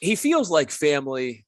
He feels like family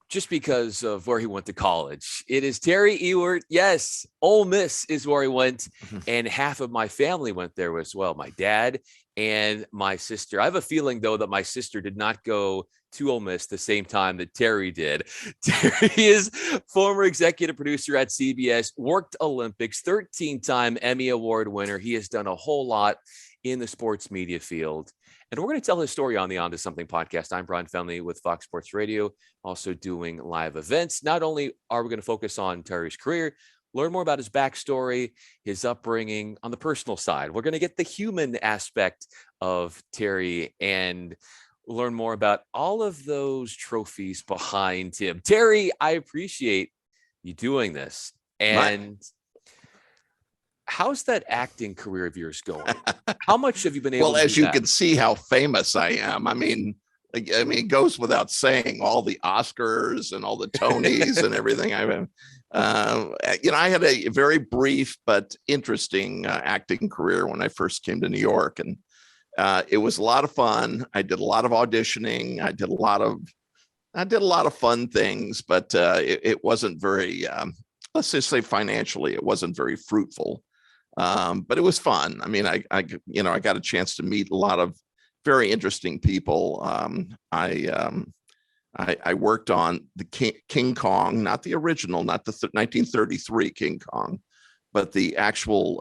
just because of where he went to college. It is Terry Ewert. Yes, Ole Miss is where he went, and half of my family went there as well. My dad and my sister. I have a feeling, though, that my sister did not go to Ole Miss the same time that Terry did. Terry is former executive producer at CBS, worked Olympics, 13-time Emmy Award winner. He has done a whole lot in the sports media field. And we're going to tell his story on the On to Something podcast. I'm Bryan Fenley with Fox Sports Radio, also doing live events. Not only are we going to focus on Terry's career, learn more about his backstory, his upbringing on the personal side. We're going to get the human aspect of Terry and learn more about all of those trophies behind him. Terry, I appreciate you doing this. And how's that acting career of yours going? How much have you been able to do as you that? can see how famous I am. I mean, it goes without saying, all the Oscars and all the Tonys and everything. I had a very brief but interesting acting career when I first came to New York, and it was a lot of fun. I did a lot of auditioning. I did a lot of fun things, but it wasn't very, let's just say financially, it wasn't very fruitful. But it was fun. I mean, I got a chance to meet a lot of very interesting people. I worked on the King Kong, not the original, not the 1933 King Kong, but the actual,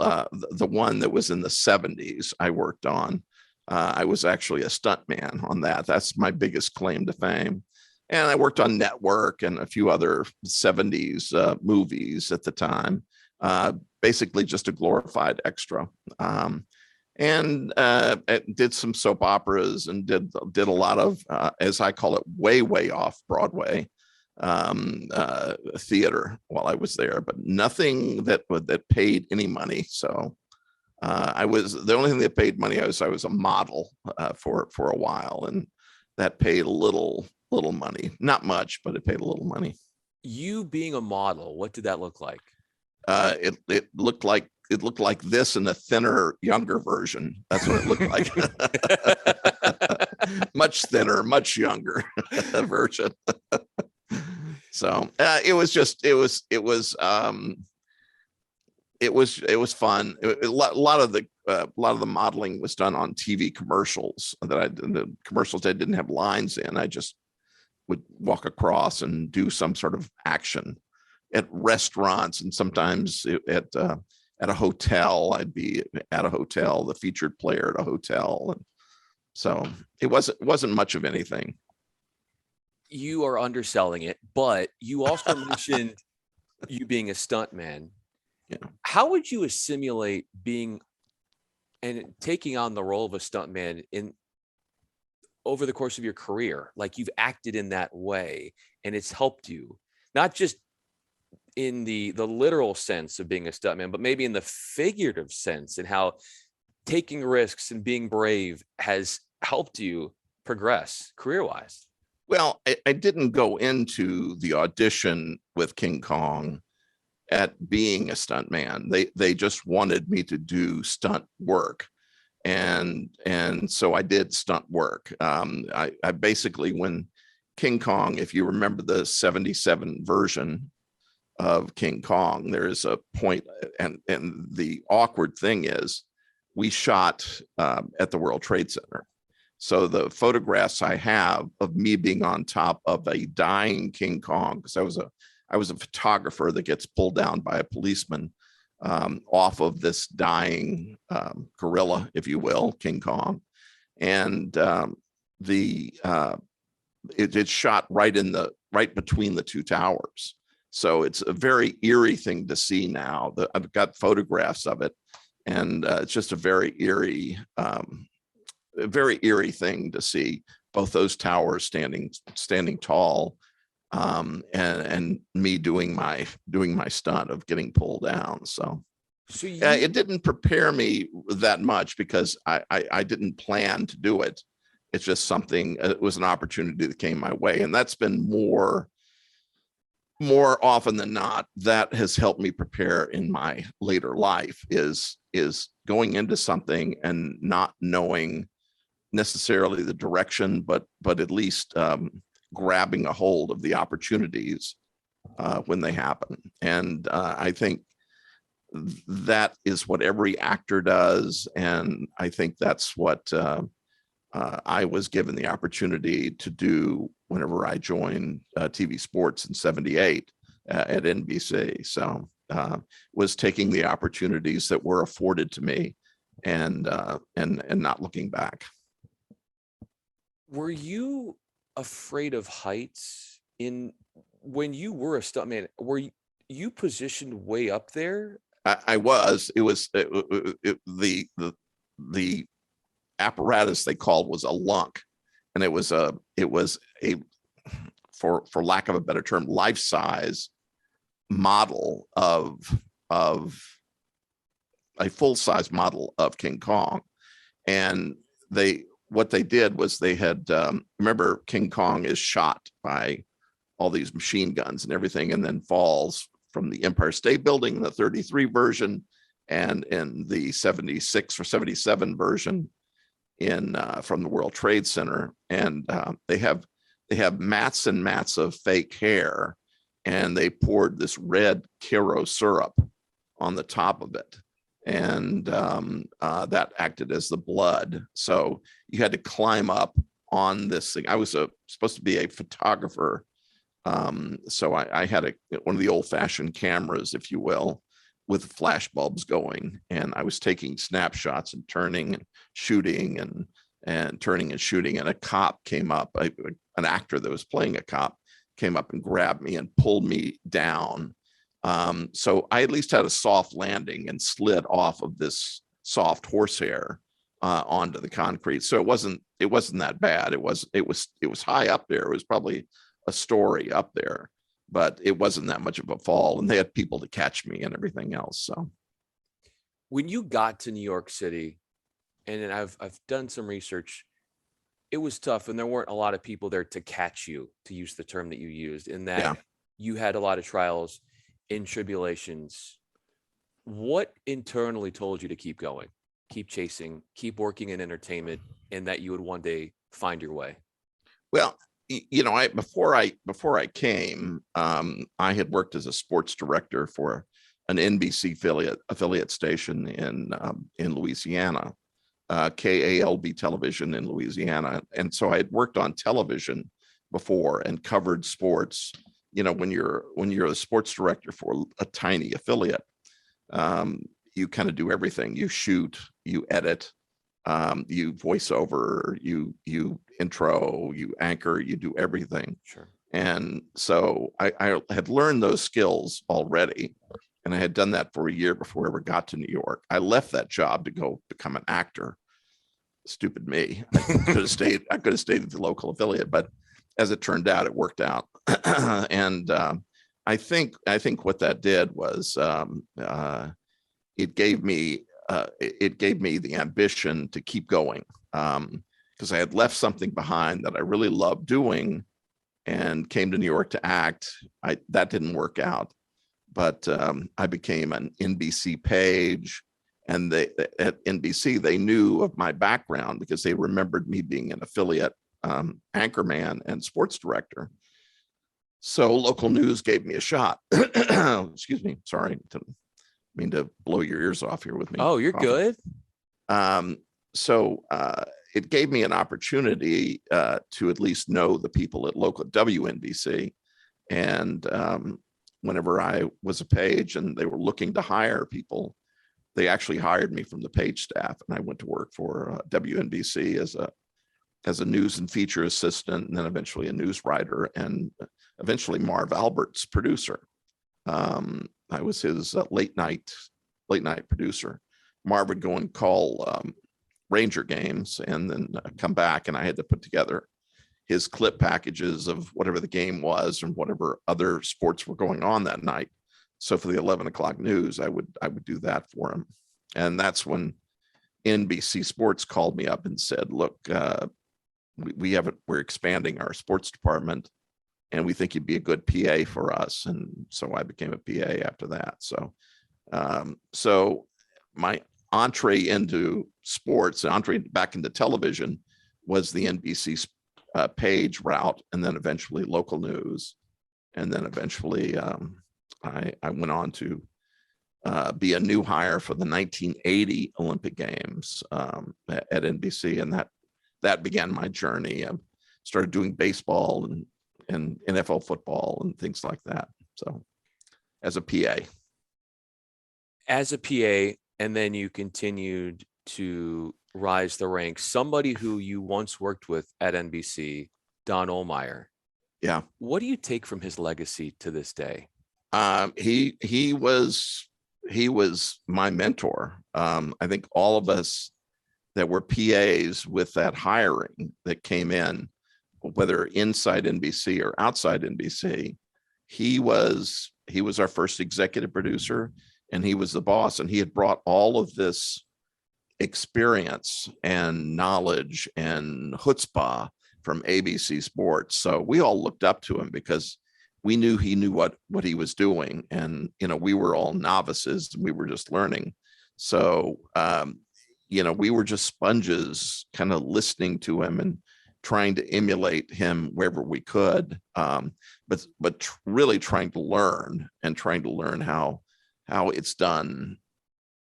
the one that was in the 70s I worked on. I was actually a stuntman on that. That's my biggest claim to fame. And I worked on Network and a few other 70s movies at the time. Basically just a glorified extra. And did some soap operas and did a lot of, as I call it, way off Broadway theater while I was there, but nothing that paid any money. So the only thing that paid money, I was a model for a while, and that paid a little money, not much, but it paid a little money. You being a model, what did that look like? It looked like this in a thinner, younger version. That's what it looked like. Much thinner, much younger version. So it was fun. A lot of the modeling was done on TV commercials the commercials that didn't have lines in. I just would walk across and do some sort of action at restaurants, and sometimes at a hotel. I'd be at a hotel, the featured player at a hotel, and so it wasn't much of anything. You are underselling it, but you also mentioned you being a stuntman. Yeah. How would you assimilate being and taking on the role of a stuntman over the course of your career? Like, you've acted in that way, and it's helped you, not just in the literal sense of being a stuntman, but maybe in the figurative sense, and how taking risks and being brave has helped you progress career-wise. Well, I didn't go into the audition with King Kong at being a stuntman. They just wanted me to do stunt work. And so I did stunt work. I basically, when King Kong, if you remember the 77 version of King Kong, there is a point, and the awkward thing is we shot at the World Trade Center. So the photographs I have of me being on top of a dying King Kong, because I was a photographer that gets pulled down by a policeman off of this dying gorilla, if you will, King Kong, and it's shot right between the two towers. So it's a very eerie thing to see now. I've got photographs of it, and it's just a very eerie thing to see both those towers standing tall, and me doing my stunt of getting pulled down. So it didn't prepare me that much, because I didn't plan to do it. It's just something. It was an opportunity that came my way, and that's been more often than not, that has helped me prepare in my later life, is going into something and not knowing necessarily the direction, but at least grabbing a hold of the opportunities when they happen. And I think that is what every actor does. And I think that's what I was given the opportunity to do whenever I joined TV Sports in '78 at NBC. So was taking the opportunities that were afforded to me and not looking back. Were you afraid of heights when you were a stuntman? Were you positioned way up there? I was. It was the apparatus they called was a lunk, and it was a for lack of a better term, life-size model of a full-size model of King Kong. And what they did was they had remember, King Kong is shot by all these machine guns and everything, and then falls from the Empire State Building in the 33 version, and in the 76 or 77 version from the World Trade Center. And they have mats and mats of fake hair, and they poured this red Karo syrup on the top of it. And that acted as the blood. So you had to climb up on this thing. I was supposed to be a photographer. So I had one of the old-fashioned cameras, if you will, with flash bulbs going, and I was taking snapshots and turning and shooting and turning and shooting. And a cop came up, an actor that was playing a cop came up and grabbed me and pulled me down. So I at least had a soft landing and slid off of this soft horsehair onto the concrete. So it wasn't that bad. It was high up there. It was probably a story up there, but it wasn't that much of a fall, and they had people to catch me and everything else. So when you got to New York City, and then I've done some research, it was tough, and there weren't a lot of people there to catch you, to use the term that you used, in that you had a lot of trials and tribulations. What internally told you to keep going, keep chasing, keep working in entertainment, and that you would one day find your way? Well, before I came, I had worked as a sports director for an NBC affiliate station in Louisiana, KALB television in Louisiana. And so I had worked on television before and covered sports. When you're a sports director for a tiny affiliate, you kind of do everything. You shoot, you edit, you voice over, you intro, you anchor, you do everything. Sure. And so I had learned those skills already, and I had done that for a year before I ever got to New York. I left that job to go become an actor. Stupid me. I could have stayed at the local affiliate, but as it turned out, it worked out. And I think what that did was it gave me the ambition to keep going, because I had left something behind that I really loved doing, and came to New York to act. That didn't work out, but I became an NBC page, and at NBC they knew of my background because they remembered me being an affiliate anchorman and sports director. So local news gave me a shot. Excuse me, sorry, didn't mean to blow your ears off here with me. Oh, you're good. So it gave me an opportunity to at least know the people at local WNBC. And whenever I was a page and they were looking to hire people, they actually hired me from the page staff, and I went to work for WNBC as a news and feature assistant, and then eventually a news writer, and eventually Marv Albert's producer. I was his late night producer. Marv would go and call Ranger games, and then come back, and I had to put together his clip packages of whatever the game was and whatever other sports were going on that night. So for the 11 o'clock news, I would do that for him. And that's when NBC Sports called me up and said, look, we're expanding our sports department, and we think you'd be a good PA for us. And so I became a PA after that. So, so my entree into sports, entree back into television, was the NBC page route, and then eventually local news. And then eventually I went on to be a new hire for the 1980 Olympic Games at NBC. And that began my journey. I started doing baseball and NFL football and things like that. So as a PA. As a PA, and then you continued to rise the ranks. Somebody who you once worked with at NBC, Don Ohlmeyer. Yeah. What do you take from his legacy to this day? He was my mentor. I think all of us that were PAs with that hiring that came in, whether inside NBC or outside NBC, he was our first executive producer, and he was the boss, and he had brought all of this experience and knowledge and chutzpah from ABC Sports. So we all looked up to him because we knew he knew what he was doing. And, we were all novices. We were just learning. So, we were just sponges kind of listening to him and trying to emulate him wherever we could. But really trying to learn how it's done,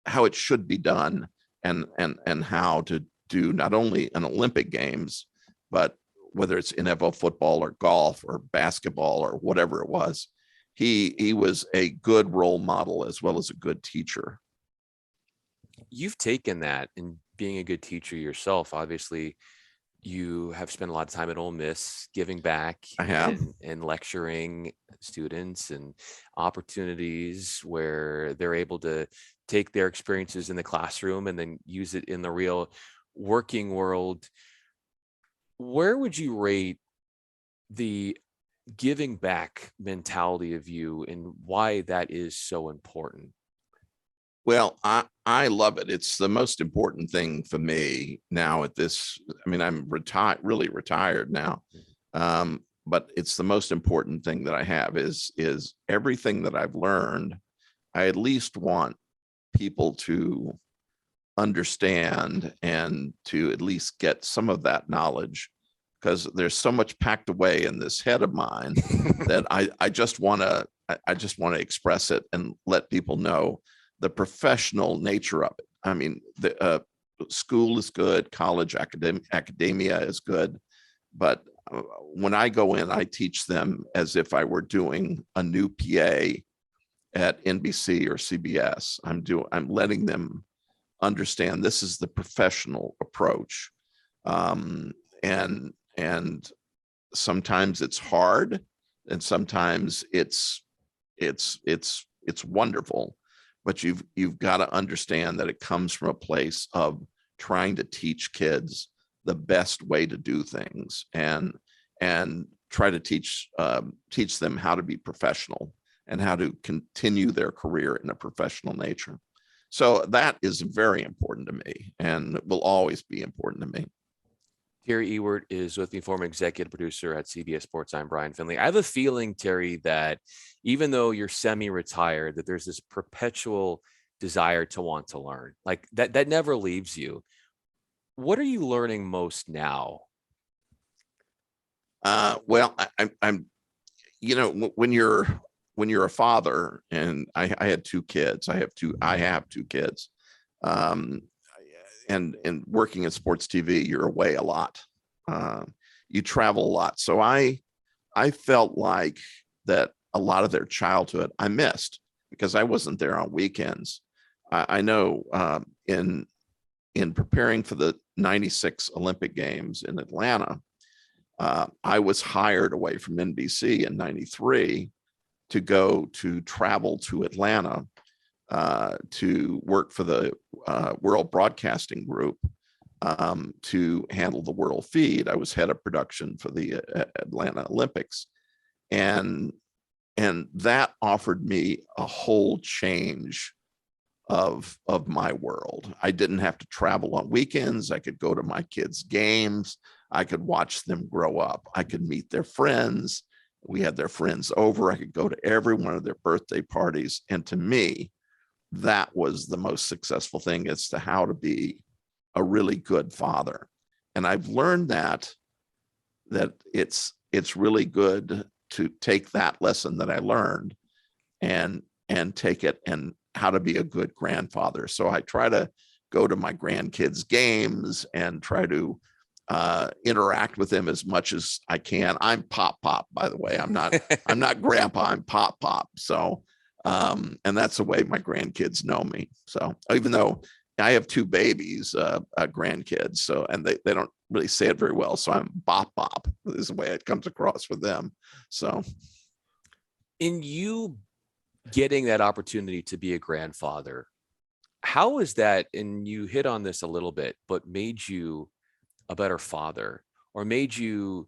how it should be done, and how to do not only an Olympic Games, but whether it's NFL football or golf or basketball or whatever it was, he was a good role model as well as a good teacher. You've taken that and being a good teacher yourself. Obviously, you have spent a lot of time at Ole Miss giving back. I have. And lecturing students, and opportunities where they're able to take their experiences in the classroom and then use it in the real working world. Where would you rate the giving back mentality of you, and why that is so important? Well, I love it. It's the most important thing for me now at this. I mean, I'm really retired now. But it's the most important thing that I have is everything that I've learned. I at least want people to understand and to at least get some of that knowledge, because there's so much packed away in this head of mine that I just want to express it and let people know the professional nature of it. I mean, the school is good, college academia is good, but when I go in, I teach them as if I were doing a new PA at NBC or CBS. I'm letting them understand this is the professional approach, and sometimes it's hard, and sometimes it's wonderful. But you've got to understand that it comes from a place of trying to teach kids the best way to do things, and try to teach them how to be professional and how to continue their career in a professional nature. So that is very important to me, and will always be important to me. Terry Ewert is with me, former executive producer at CBS Sports. I'm Bryan Fenley. I have a feeling, Terry, that even though you're semi-retired, that there's this perpetual desire to want to learn. Like that never leaves you. What are you learning most now? Well, I'm, when you're a father, and I had two kids. I have two kids. And working in sports TV, you're away a lot. You travel a lot. So I felt like that a lot of their childhood I missed because I wasn't there on weekends. I know in preparing for the '96 Olympic Games in Atlanta, I was hired away from NBC in '93 to travel to Atlanta to work for the World Broadcasting Group, to handle the world feed. I was head of production for the Atlanta Olympics, and that offered me a whole change of my world. I didn't have to travel on weekends. I could go to my kids' games. I could watch them grow up. I could meet their friends. We had their friends over. I could go to every one of their birthday parties. And to me, that was the most successful thing as to how to be a really good father. I've learned that it's really good to take that lesson that I learned and take it and how to be a good grandfather. So I try to go to my grandkids' games and try to interact with them as much as I can. I'm Pop, by the way. I'm not Grandpa. I'm Pop. So, and that's the way my grandkids know me. So even though I have two babies, grandkids, so, and they don't really say it very well. So I'm Bop is the way it comes across with them. So, In you getting that opportunity to be a grandfather, how is that? And you hit on this a little bit, but made you a better father, or made you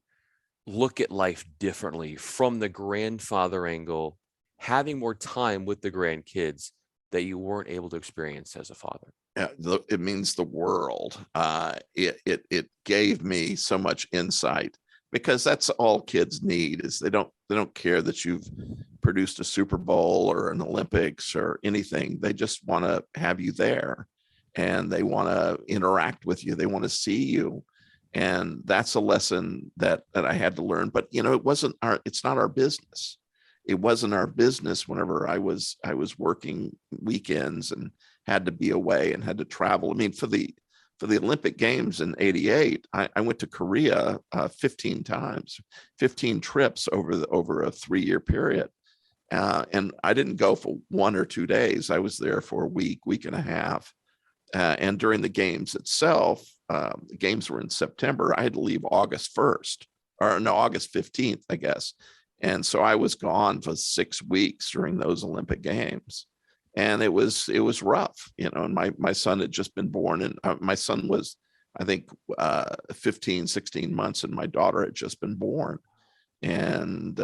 look at life differently from the grandfather angle, having more time with the grandkids that you weren't able to experience as a father? it means the world. It gave me so much insight, because that's all kids need. Is they don't care that you've produced a Super Bowl or an Olympics or anything. They just want to have you there, and they want to interact with you. They want to see you. And that's a lesson that I had to learn. But it's not our business. It wasn't our business whenever I was working weekends and had to be away and had to travel. I mean, for the Olympic Games in '88, I went to Korea 15 times, 15 trips over a 3-year period. And I didn't go for 1 or 2 days. I was there for a week and a half. And during the games itself, the games were in September. I had to leave August 1st, or no, August 15th, I guess. And so I was gone for 6 weeks during those Olympic Games. And it was rough, and my son had just been born, and my son was, I think, 15, 16 months, and my daughter had just been born. And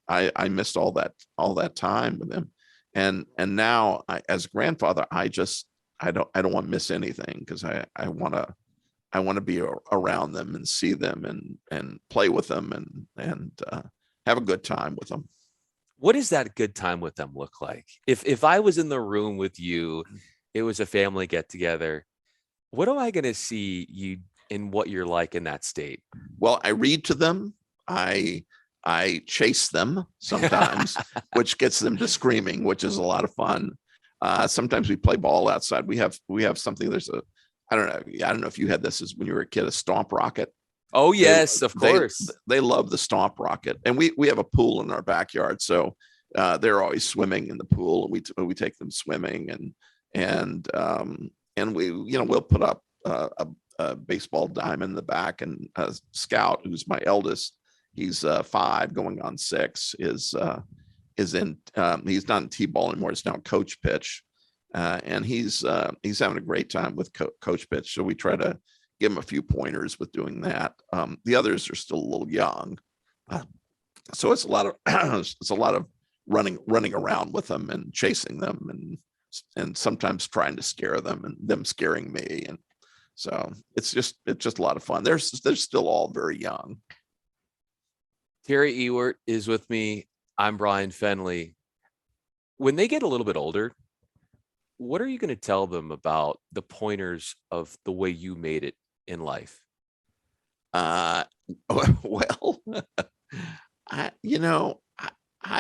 I missed all that time with him. And now as a grandfather, I don't want to miss anything, because I want to be around them and see them and play with them and have a good time with them. What does that good time with them look like? If I was in the room with you, it was a family get together, what am I going to see you in, what you're like in that state? Well, I read to them. I chase them sometimes, which gets them to screaming, which is a lot of fun. Sometimes we play ball outside. We have something. I don't know if you had this as when you were a kid, a stomp rocket. Oh yes, of course. They love the stomp rocket, and we have a pool in our backyard, so they're always swimming in the pool, and we take them swimming, and we we'll put up a baseball diamond in the back, and Scout, who's my eldest, he's 5 going on 6, is in he's not in t-ball anymore. It's now coach pitch, and he's having a great time with coach pitch. So we try to give him a few pointers with doing that. The others are still a little young, so it's a lot of running around with them and chasing them, and sometimes trying to scare them and them scaring me, and so it's just a lot of fun. They're still all very young. Terry Ewert is with me. I'm Bryan Fenley. When they get a little bit older, what are you going to tell them about the pointers of the way you made it in life? Well, I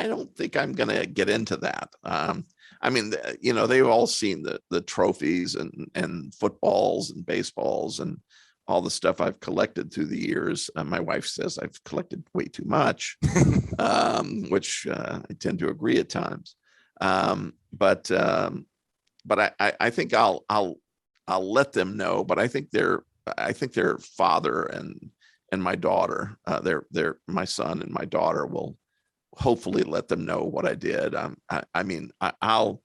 don't think I'm going to get into that. I mean, they've all seen the trophies and footballs and baseballs and all the stuff I've collected through the years. My wife says I've collected way too much, which I tend to agree at times. But I think I'll let them know. But I think their father and my daughter, my son and my daughter will hopefully let them know what I did. I'll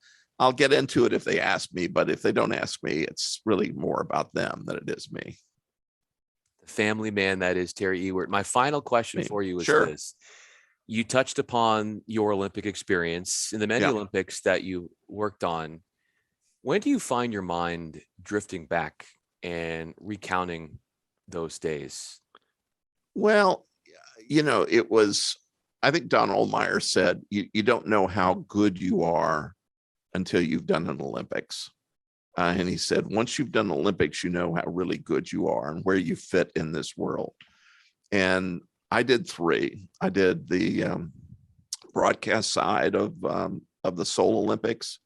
get into it if they ask me, but if they don't ask me, it's really more about them than it is me. The family man that is Terry Ewert. My final question for you is Sure. this. You touched upon your Olympic experience in the many Olympics that you worked on. When do you find your mind drifting back and recounting those days? Well, it was, I think Don Ohlmeyer said, you don't know how good you are until you've done an Olympics. And he said, once you've done Olympics, you know how really good you are and where you fit in this world. And I did 3. I did the broadcast side of the Seoul Olympics.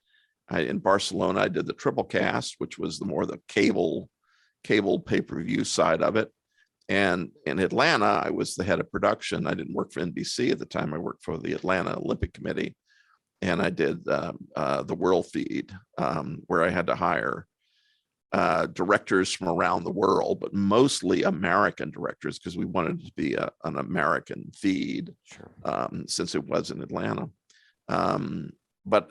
In Barcelona, I did the triple cast, which was the cable pay-per-view side of it. And in Atlanta, I was the head of production. I didn't work for NBC at the time. I worked for the Atlanta Olympic Committee. And I did the world feed, where I had to hire directors from around the world, but mostly American directors, because we wanted it to be an American feed. Sure. Since it was in Atlanta. But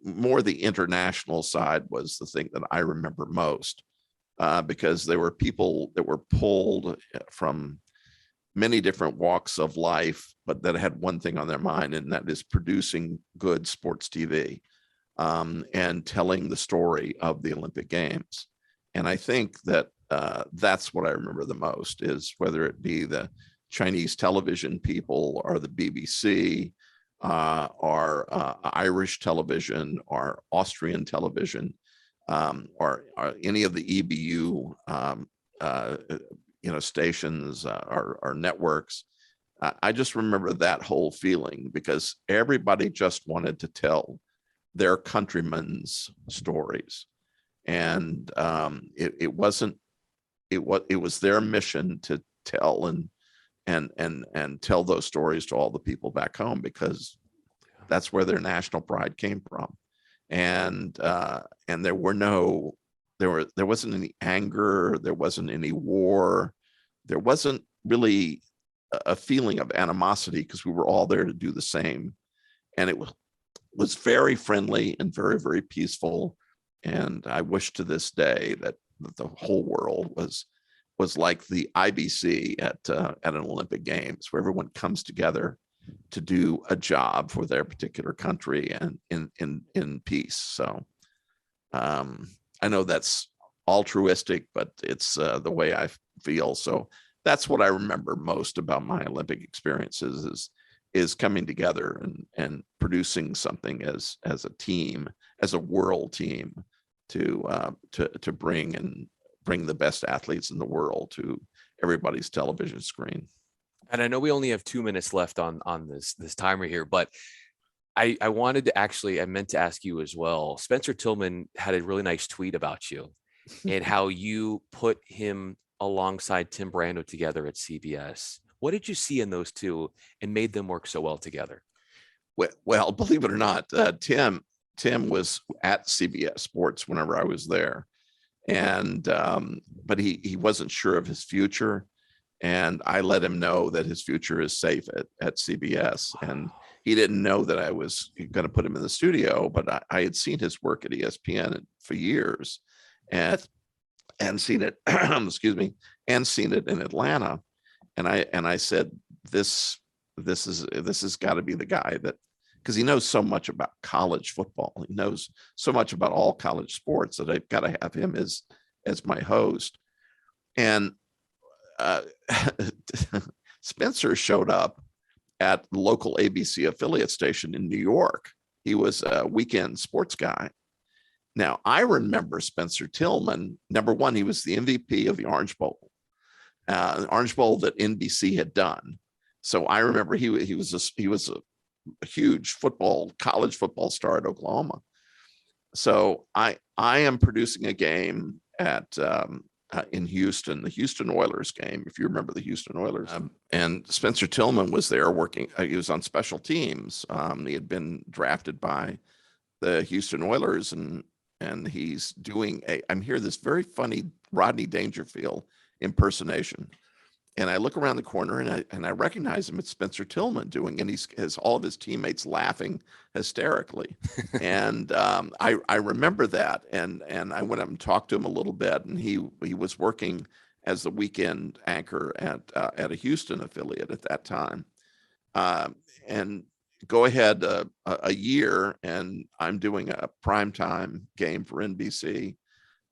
more the international side was the thing that I remember most, because there were people that were pulled from many different walks of life, but that had one thing on their mind, and that is producing good sports TV, and telling the story of the Olympic Games. And I think that that's what I remember the most, is whether it be the Chinese television people or the BBC, or Irish television or Austrian television, or any of the EBU stations or networks. I just remember that whole feeling, because everybody just wanted to tell their countrymen's stories. And it was their mission to tell and tell those stories to all the people back home, because that's where their national pride came from. And there wasn't any anger, there wasn't any war, there wasn't really a feeling of animosity, because we were all there to do the same. And it was very friendly and very, very peaceful. And I wish to this day that the whole world was like the IBC at an Olympic Games, where everyone comes together to do a job for their particular country and in peace. So I know that's altruistic, but it's the way I feel. So that's what I remember most about my Olympic experiences, is coming together and producing something as a team, as a world team, to bring the best athletes in the world to everybody's television screen. And I know we only have 2 minutes left on this timer here, but I wanted to I meant to ask you as well. Spencer Tillman had a really nice tweet about you and how you put him alongside Tim Brando together at CBS. What did you see in those two and made them work so well together? Well, believe it or not, Tim was at CBS Sports whenever I was there, and but he wasn't sure of his future, and I let him know that his future is safe at CBS. Wow. And he didn't know that I was going to put him in the studio, but I had seen his work at ESPN for years, and seen it excuse me, and seen it in Atlanta. And I said, this has got to be the guy, that, because he knows so much about college football. He knows so much about all college sports, that I've got to have him as my host. And Spencer showed up at the local ABC affiliate station in New York. He was a weekend sports guy. Now, I remember Spencer Tillman. Number one, he was the MVP of the Orange Bowl. The Orange Bowl that NBC had done. So I remember he was a huge college football star at Oklahoma. So I am producing a game at in Houston, the Houston Oilers game, if you remember the Houston Oilers. And Spencer Tillman was there working. He was on special teams. He had been drafted by the Houston Oilers, and he's doing I'm hearing this very funny Rodney Dangerfield impersonation. And I look around the corner and I recognize him. It's Spencer Tillman doing, and he has all of his teammates laughing hysterically. And I remember that. And I went up and talked to him a little bit, and he was working as the weekend anchor at a Houston affiliate at that time. And go ahead a year, and I'm doing a primetime game for NBC.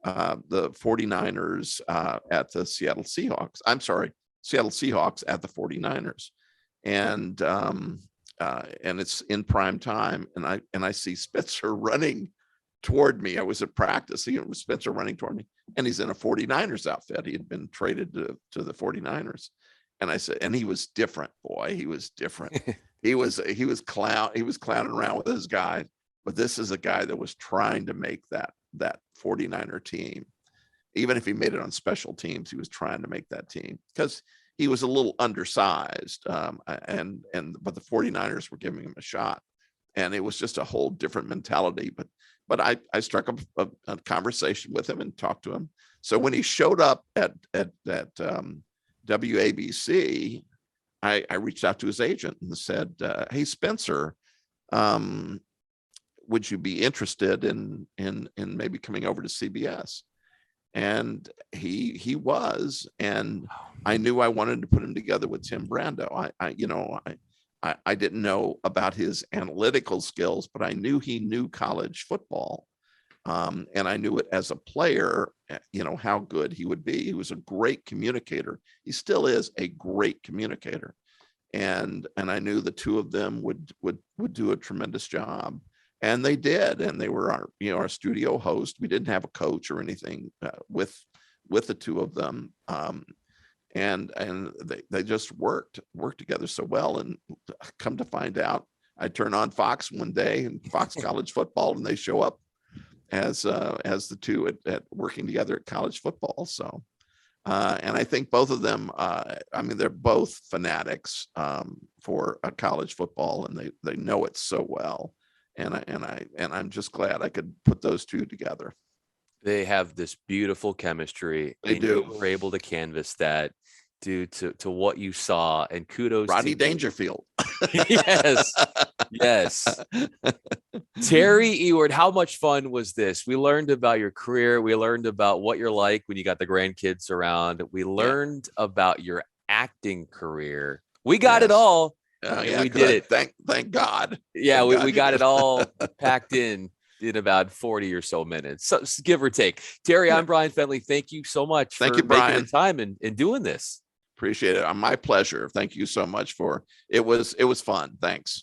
The 49ers at the Seattle Seahawks. I'm sorry, Seattle Seahawks at the 49ers. And it's in prime time. And I see Spitzer running toward me. I was at practice. Spencer running toward me, and he's in a 49ers outfit. He had been traded to the 49ers. And I said, and he was different, boy. He was different. he was clowning around with his guy, but this is a guy that was trying to make that 49er team. Even if he made it on special teams, he was trying to make that team because he was a little undersized. But the 49ers were giving him a shot, and it was just a whole different mentality. But I struck up a conversation with him and talked to him. So when he showed up at WABC, I reached out to his agent and said, "Hey, Spencer, would you be interested in maybe coming over to CBS?" And he was, and I knew I wanted to put him together with Tim Brando. I didn't know about his analytical skills, but I knew he knew college football. And I knew it as a player, how good he would be. He was a great communicator. He still is a great communicator. And I knew the two of them would do a tremendous job. And they did. And they were our studio host. We didn't have a coach or anything with the two of them. And they just worked together so well. And come to find out, I turn on Fox one day and Fox College Football, and they show up as the two at working together at college football. So, and I think both of them, they're both fanatics for college football, and they know it so well. And I'm just glad I could put those two together. They have this beautiful chemistry. They do. You were able to canvas that due to what you saw, and kudos Rodney to Dangerfield. Yes. Terry Ewert, how much fun was this? We learned about your career. We learned about what you're like when you got the grandkids around. We learned about your acting career. We got it all. We did it. Thank God. Yeah, we got it all packed in about 40 or so minutes. So give or take. Terry, I'm Bryan Fenley. Thank you so much for making the time and doing this. Appreciate it. My pleasure. Thank you so much it was fun. Thanks.